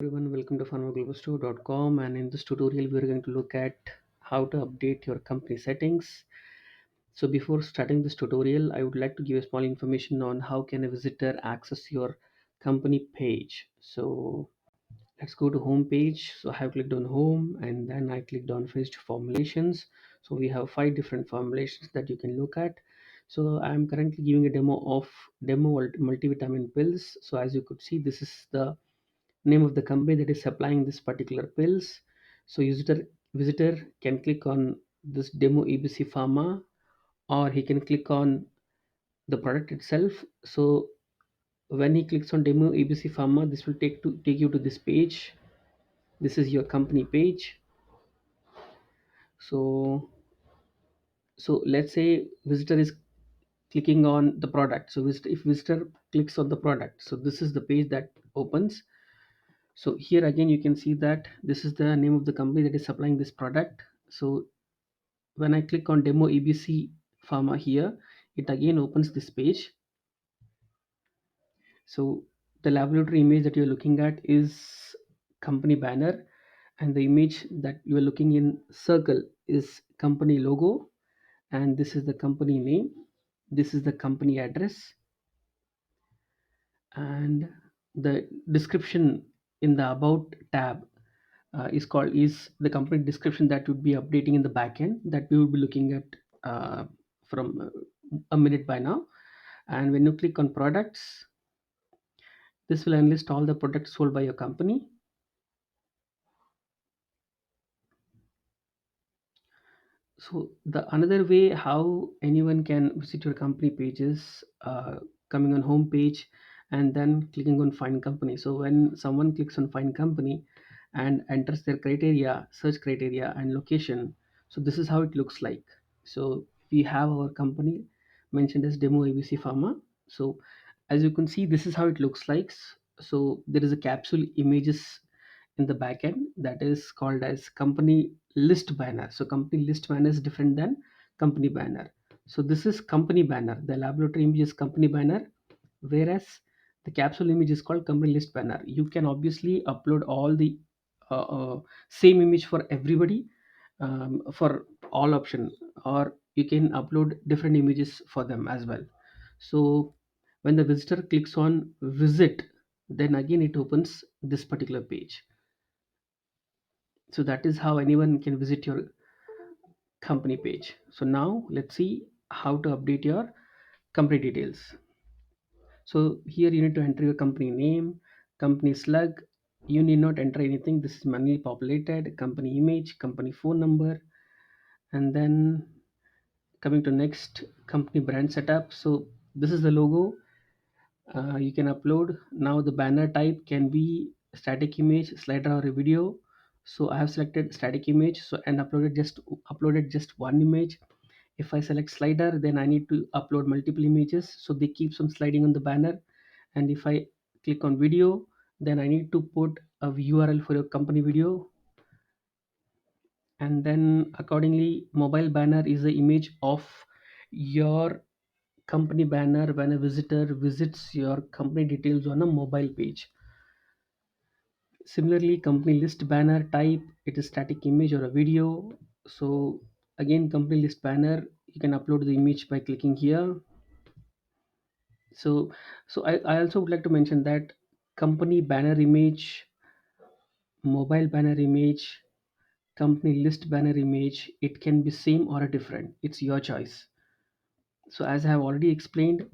everyone, welcome to pharmaglobalstore.com, and in this tutorial we are going to look at how to update your company settings. So before starting this tutorial, I would like to give a small information on how can a visitor access your company page. So let's go to home page. So I have clicked on home and then I clicked on finished formulations. So we have 5 different formulations that you can look at. So I'm currently giving a demo of multivitamin pills. So as you could see, this is the name of the company that is supplying this particular pills. So visitor can click on this demo ABC Pharma, or he can click on the product itself. So when he clicks on demo ABC Pharma, this will take you to this page. This is your company page. So let's say visitor is clicking on the product. So if visitor clicks on the product, so this is the page that opens. So here again you can see that this is the name of the company that is supplying this product. So when I click on demo ABC Pharma here, it again opens this page. So the laboratory image that you're looking at is company banner, and the image that you are looking in circle is company logo, and this is the company name, this is the company address, and the description in the about tab is the company description that would be updating in the backend that we will be looking at from a minute by now. And when you click on products, this will enlist all the products sold by your company. So the another way how anyone can visit your company pages, coming on home page and then clicking on find company. So when someone clicks on find company and enters their criteria, search criteria and location, so this is how it looks like. So we have our company mentioned as demo ABC Pharma. So as you can see, this is how it looks like. So there is a capsule images in the backend that is called as company list banner. So company list banner is different than company banner. So this is company banner. The laboratory image is company banner, whereas the capsule image is called company list banner. You can obviously upload all the same image for everybody, for all option, or you can upload different images for them as well. So when the visitor clicks on visit, then again it opens this particular page. So that is how anyone can visit your company page. So now let's see how to update your company details. So here you need to enter your company name, company slug. You need not enter anything. This is manually populated. Company image, company phone number, and then coming to next, company brand setup. So this is the logo. You can upload. Now the banner type can be static image, slider, or a video. So I have selected static image, so and uploaded just one image. If I select slider, then I need to upload multiple images, so they keeps on sliding on the banner. And if I click on video, then I need to put a URL for your company video. And then accordingly, mobile banner is the image of your company banner when a visitor visits your company details on a mobile page. Similarly, company list banner type, it is static image or a video. So again, company list banner, you can upload the image by clicking here. So I also would like to mention that company banner image, mobile banner image, company list banner image, it can be same or a different, it's your choice. So as I have already explained,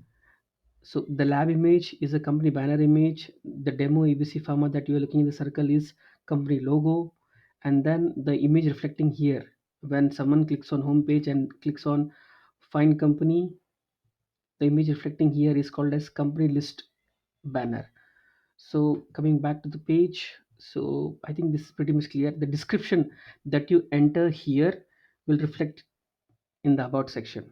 so the lab image is a company banner image. The demo ABC Pharma that you are looking in the circle is company logo, and then the image reflecting here. When someone clicks on home page and clicks on find company, the image reflecting here is called as company list banner. So coming back to the page, so I think this is pretty much clear. The description that you enter here will reflect in the about section.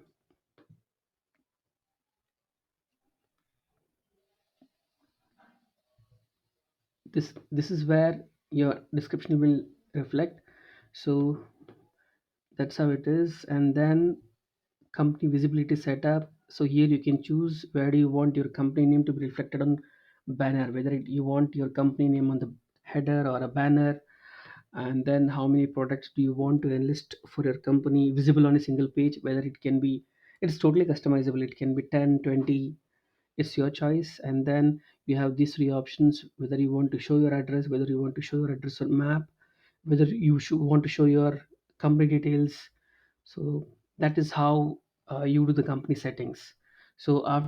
This is where your description will reflect. So that's how it is. And then company visibility setup. So here you can choose where do you want your company name to be reflected on banner, whether you want your company name on the header or a banner, and then how many products do you want to enlist for your company visible on a single page, whether it can be, it's totally customizable, it can be 10, 20, it's your choice. And then you have these three options, whether you want to show your address, whether you want to show your address on map, whether you should want to show your company details. So that is how you do the company settings. So after